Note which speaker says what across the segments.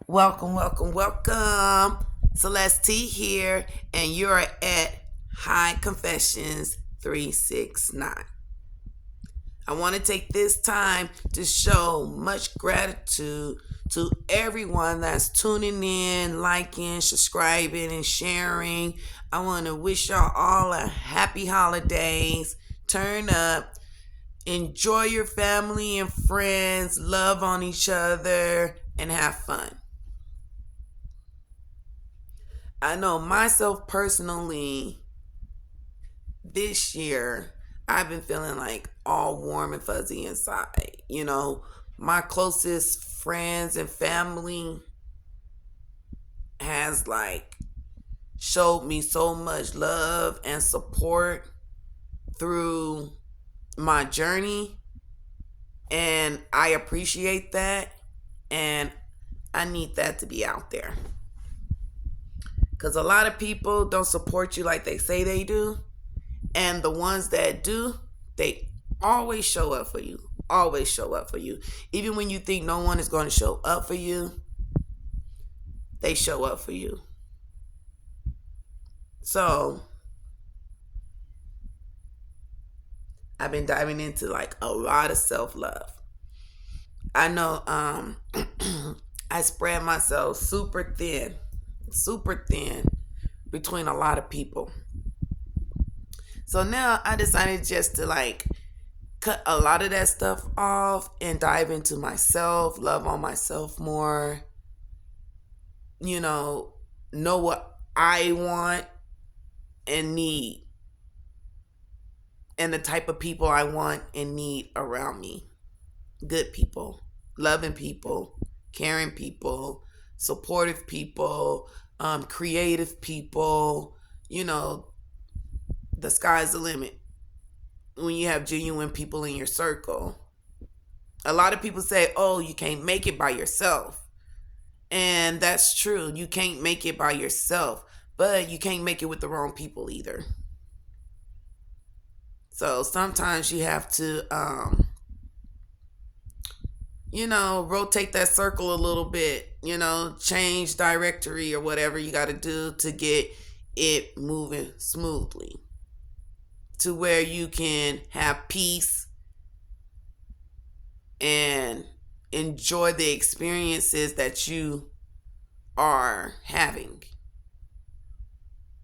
Speaker 1: Welcome, welcome, welcome. Celeste T here, and you're at High Confessions 369. I want to take this time to show much gratitude to everyone that's tuning in, liking, subscribing, and sharing. I want to wish y'all all a happy holidays. Turn up. Enjoy your family and friends. Love on each other and have fun. I know myself personally, this year, I've been feeling like all warm and fuzzy inside. My closest friends and family has showed me so much love and support through my journey, and I appreciate that, and I need that to be out there. Because a lot of people don't support you like they say they do. And the ones that do, they always show up for you. Always show up for you. Even when you think no one is going to show up for you, they show up for you. So, I've been diving into a lot of self-love. I know I spread myself super thin between a lot of people. So now I decided just to cut a lot of that stuff off and dive into myself, love on myself more, know what I want and need, and the type of people I want and need around me. Good people, loving people, caring people, supportive people, creative people. The sky's the limit when you have genuine people in your circle. A lot of people say, oh, you can't make it by yourself. And that's true. You can't make it by yourself, but you can't make it with the wrong people either. So sometimes you have to, rotate that circle a little bit, change directory or whatever you got to do to get it moving smoothly to where you can have peace and enjoy the experiences that you are having.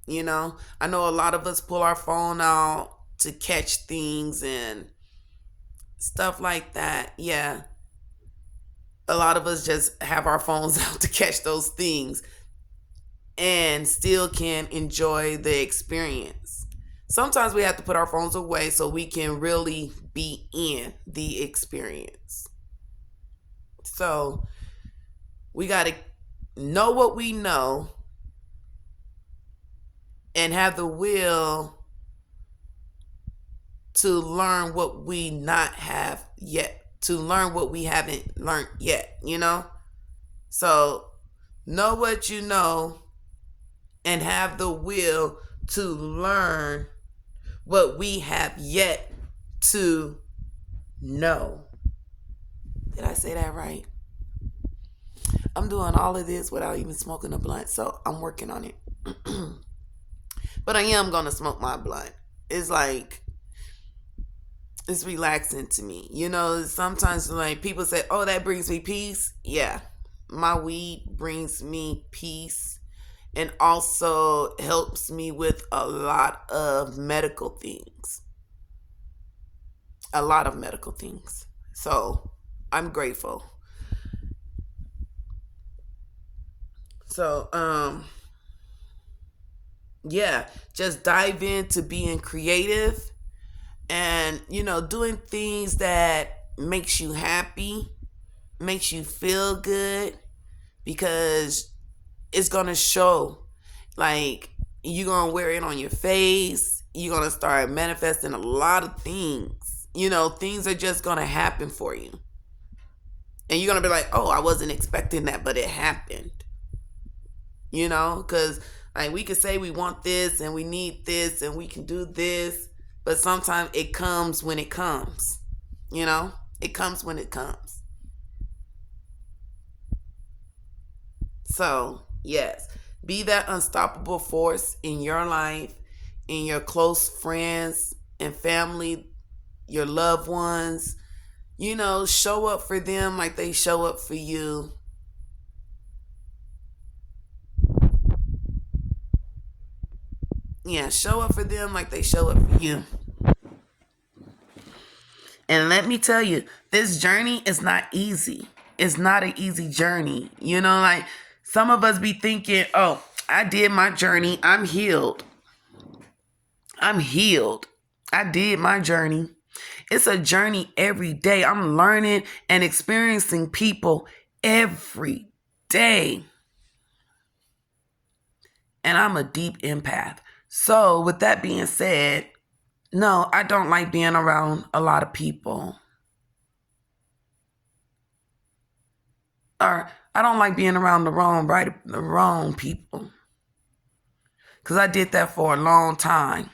Speaker 1: I know a lot of us pull our phone out to catch things and stuff like that. Yeah. A lot of us just have our phones out to catch those things and still can enjoy the experience. Sometimes we have to put our phones away so we can really be in the experience. So we got to know what we know and have the will to learn what we not have yet, to learn what we haven't learned yet, So know what you know and have the will to learn what we have yet to know. Did I say that right? I'm doing all of this without even smoking a blunt, so I'm working on it. But I am going to smoke my blunt. It's it's relaxing to me. Sometimes people say, oh, that brings me peace. Yeah, my weed brings me peace and also helps me with a lot of medical things. A lot of medical things. So I'm grateful. So, yeah, just dive into being creative and, doing things that makes you happy, makes you feel good, because it's going to show. You're going to wear it on your face. You're going to start manifesting a lot of things. Things are just going to happen for you. And you're going to be like, oh, I wasn't expecting that, but it happened. Because we could say we want this and we need this and we can do this, but sometimes it comes when it comes. It comes when it comes. So, yes, be that unstoppable force in your life, in your close friends and family, your loved ones. Show up for them like they show up for you. Yeah, show up for them like they show up for you. And let me tell you, this journey is not easy. It's not an easy journey. Like some of us be thinking, oh, I did my journey. I'm healed. I'm healed. I did my journey. It's a journey every day. I'm learning and experiencing people every day. And I'm a deep empath. So, with that being said, no, I don't like being around a lot of people. Or I don't like being around the wrong people. Because I did that for a long time.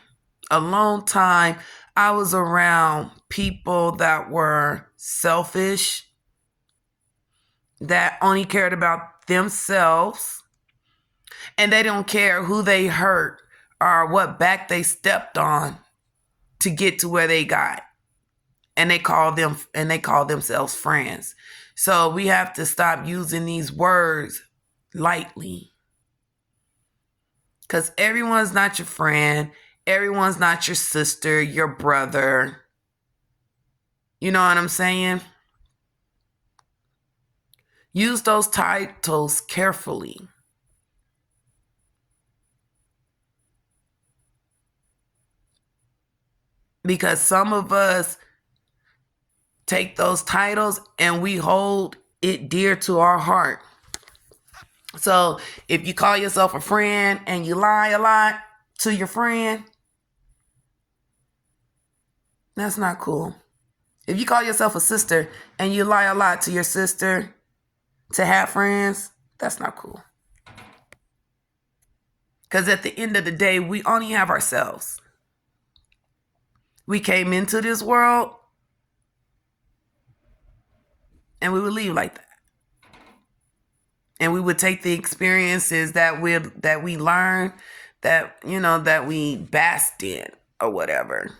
Speaker 1: A long time, I was around people that were selfish, that only cared about themselves, and they don't care who they hurt or what back they stepped on to get to where they got. And they call themselves friends. So we have to stop using these words lightly. Because everyone's not your friend. Everyone's not your sister, your brother. You know what I'm saying? Use those titles carefully. Because some of us take those titles and we hold it dear to our heart. So if you call yourself a friend and you lie a lot to your friend, that's not cool. If you call yourself a sister and you lie a lot to your sister to have friends, that's not cool. Because at the end of the day, we only have ourselves. We came into this world and we would leave like that. And we would take the experiences that we learned, that we basked in or whatever.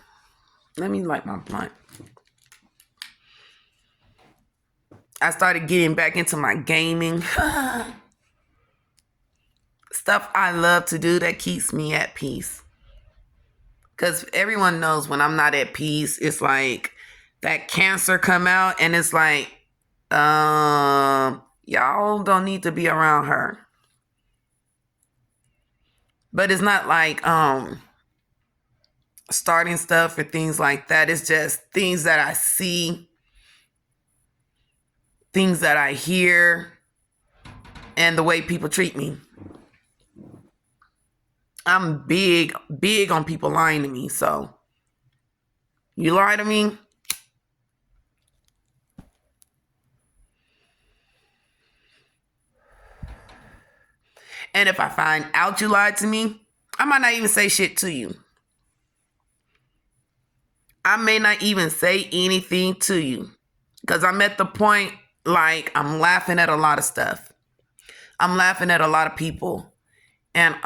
Speaker 1: Let me light my blunt. I started getting back into my gaming. Stuff I love to do that keeps me at peace. Because everyone knows when I'm not at peace, it's like that cancer come out and it's like, y'all don't need to be around her. But it's not like starting stuff or things like that. It's just things that I see, things that I hear, and the way people treat me. I'm big on people lying to me. So you lie to me, and if I find out you lied to me, I might not even say shit to you. I may not even say anything to you because I'm at the point like I'm laughing at a lot of stuff. I'm laughing at a lot of people, and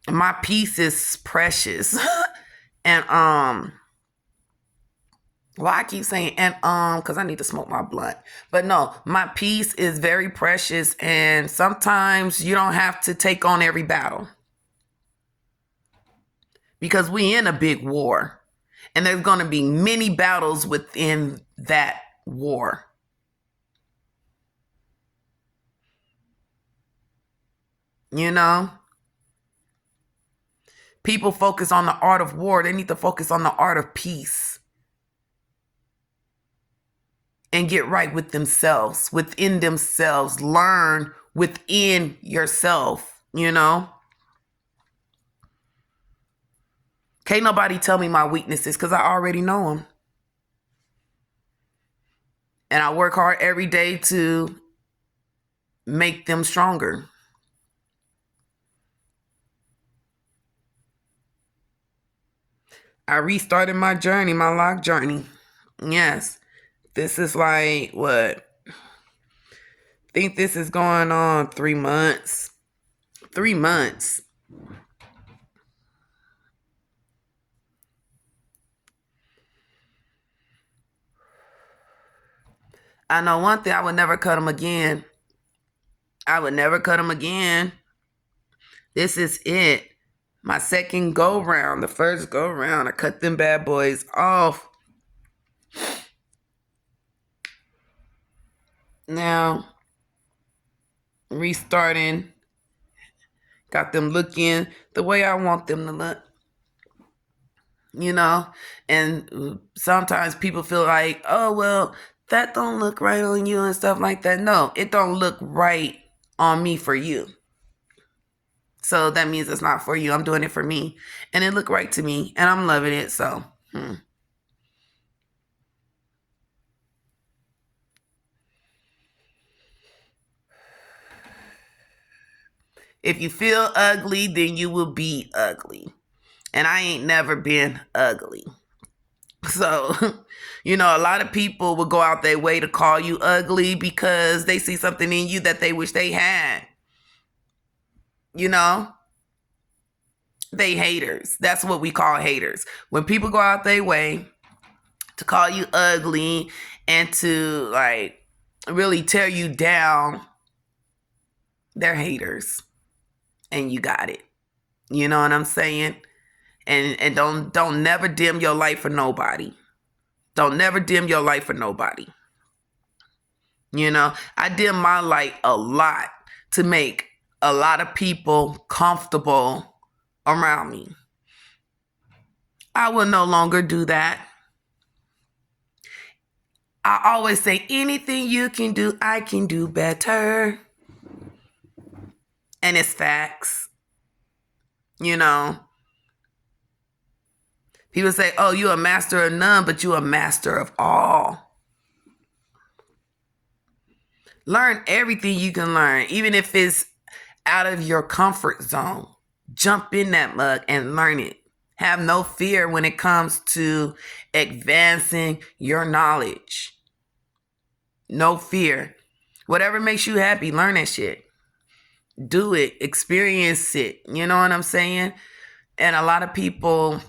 Speaker 1: my peace is precious. And well, I keep saying because I need to smoke my blunt. But no, my peace is very precious, and sometimes you don't have to take on every battle. Because we in a big war. And there's going to be many battles within that war. You know? People focus on the art of war. They need to focus on the art of peace. And get right with themselves, within themselves. Learn within yourself, you know? Can't nobody tell me my weaknesses because I already know them. And I work hard every day to make them stronger. I restarted my journey, my lock journey. Yes. This is like, what? think this is going on 3 months. 3 months. I know one thing, I would never cut them again. I would never cut them again. This is it. My second go round. The first go round, I cut them bad boys off. Now, restarting. Got them looking the way I want them to look. You know? And sometimes people feel like, oh, well, that don't look right on you and stuff like that. No, it don't look right on me for you. So that means it's not for you. I'm doing it for me. And it looked right to me. And I'm loving it. So, If you feel ugly, then you will be ugly. And I ain't never been ugly. So, a lot of people will go out their way to call you ugly because they see something in you that they wish they had. They haters. That's what we call haters. When people go out their way to call you ugly and to really tear you down, they're haters. And you got it. You know what I'm saying? And don't never dim your light for nobody. Don't never dim your light for nobody. I dim my light a lot to make a lot of people comfortable around me. I will no longer do that. I always say, anything you can do, I can do better. And it's facts. People say, oh, you're a master of none, but you're a master of all. Learn everything you can learn, even if it's out of your comfort zone. Jump in that mug and learn it. Have no fear when it comes to advancing your knowledge. No fear. Whatever makes you happy, learn that shit. Do it. Experience it. You know what I'm saying? And a lot of people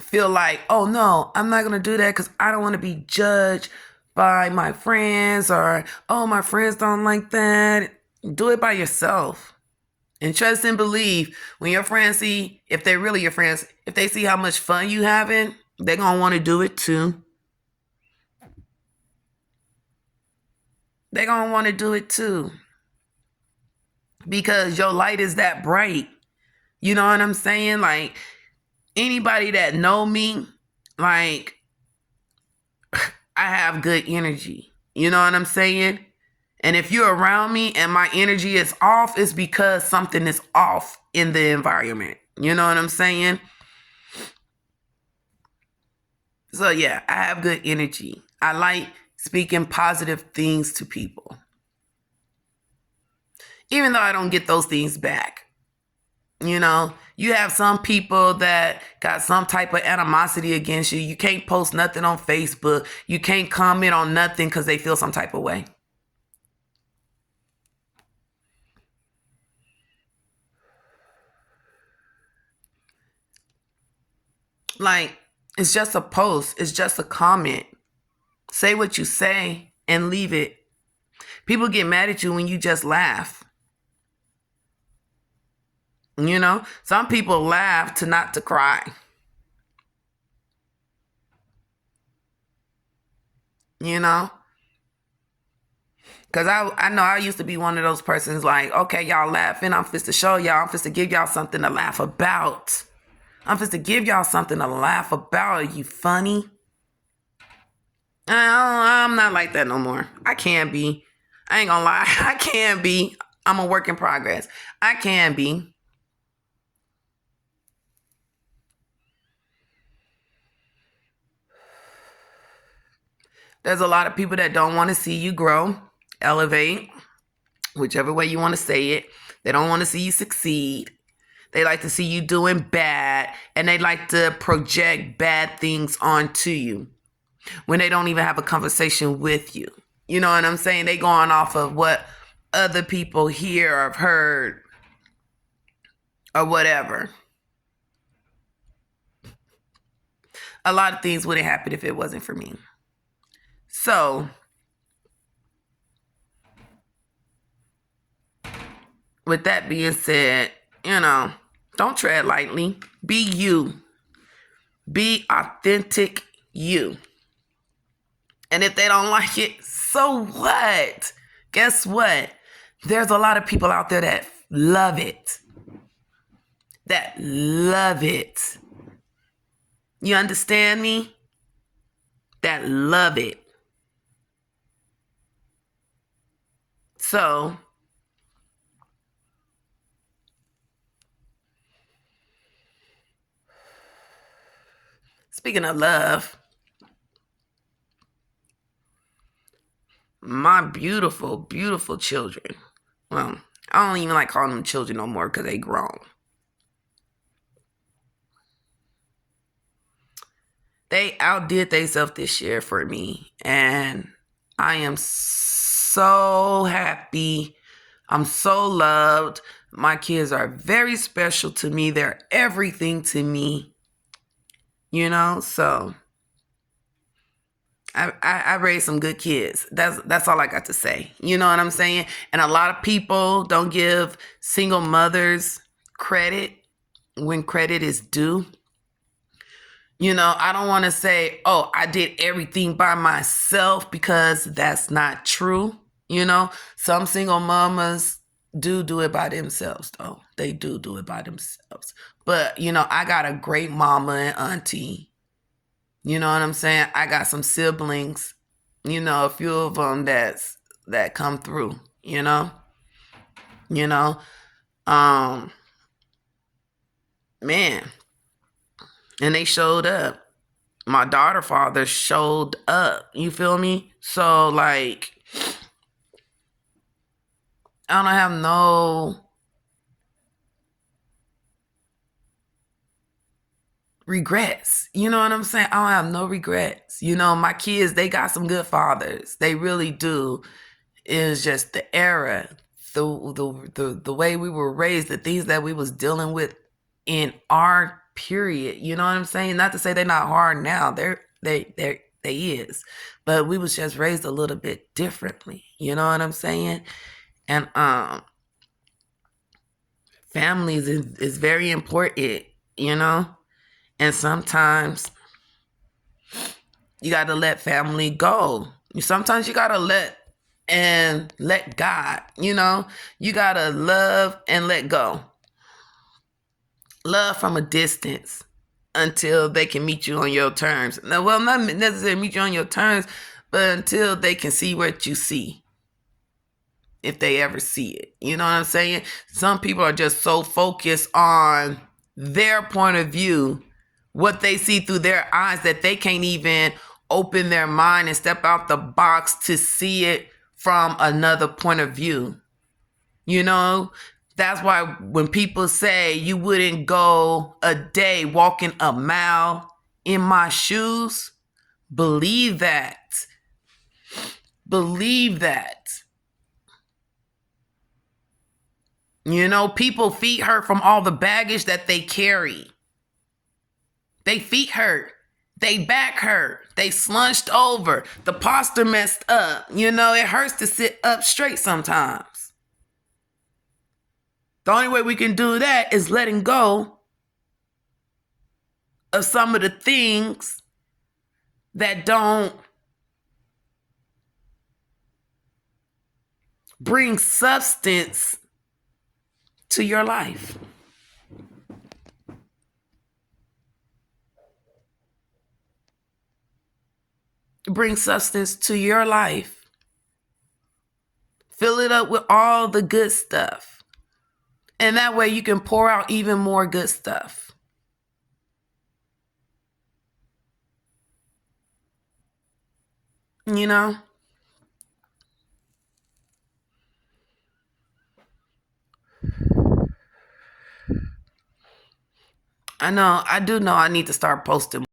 Speaker 1: feel like, oh no, I'm not going to do that because I don't want to be judged by my friends, or, oh, my friends don't like that. Do it by yourself. And trust and believe, when your friends see, if they're really your friends, if they see how much fun you having, they're going to want to do it too. They're going to want to do it too. Because your light is that bright. You know what I'm saying? Like, anybody that know me, like, I have good energy. You know what I'm saying? And if you're around me and my energy is off, it's because something is off in the environment. You know what I'm saying? So yeah, I have good energy. I like speaking positive things to people. Even though I don't get those things back. You have some people that got some type of animosity against you. You can't post nothing on Facebook. You can't comment on nothing because they feel some type of way. Like, it's just a post. It's just a comment. Say what you say and leave it. People get mad at you when you just laugh. Some people laugh to not to cry. Because I know I used to be one of those persons like, okay, y'all laughing. I'm supposed to show y'all. I'm supposed to give y'all something to laugh about. I'm supposed to give y'all something to laugh about. Are you funny? I'm not like that no more. I can be. I ain't gonna lie. I can be. I'm a work in progress. I can be. There's a lot of people that don't want to see you grow, elevate, whichever way you want to say it. They don't want to see you succeed. They like to see you doing bad, and they like to project bad things onto you when they don't even have a conversation with you. You know what I'm saying? They going off of what other people hear or have heard or whatever. A lot of things wouldn't happen if it wasn't for me. So, with that being said, don't tread lightly. Be you. Be authentic you. And if they don't like it, so what? Guess what? There's a lot of people out there that love it. That love it. You understand me? That love it. So, speaking of love, my beautiful, beautiful children. Well, I don't even like calling them children no more because they grown. They outdid themselves this year for me. And I am so happy. I'm so loved. My kids are very special to me. They're everything to me. So I raised some good kids. That's all I got to say. You know what I'm saying? And a lot of people don't give single mothers credit when credit is due. I don't want to say, oh, I did everything by myself, because that's not true. Some single mamas do it by themselves, though. They do it by themselves. But, I got a great mama and auntie. You know what I'm saying? I got some siblings, a few of them that come through, man. And they showed up. My daughter father showed up. You feel me? So, like, I don't have no regrets. You know what I'm saying? I don't have no regrets. My kids, they got some good fathers. They really do. It's just the era, the way we were raised, the things that we was dealing with in our period. You know what I'm saying? Not to say they're not hard now. They is. But we was just raised a little bit differently. You know what I'm saying? And families is very important, And sometimes you got to let family go. Sometimes you got to let God, You got to love and let go. Love from a distance until they can meet you on your terms. Now, well, not necessarily meet you on your terms, but until they can see what you see. If they ever see it. You know what I'm saying? Some people are just so focused on their point of view, what they see through their eyes, that they can't even open their mind and step out the box to see it from another point of view. That's why when people say you wouldn't go a day walking a mile in my shoes, believe that. Believe that. People feet hurt from all the baggage that they carry. They feet hurt. They back hurt. They slunched over. The posture messed up. It hurts to sit up straight sometimes. The only way we can do that is letting go of some of the things that don't bring substance to your life. Bring substance to your life. Fill it up with all the good stuff. And that way you can pour out even more good stuff. I do know I need to start posting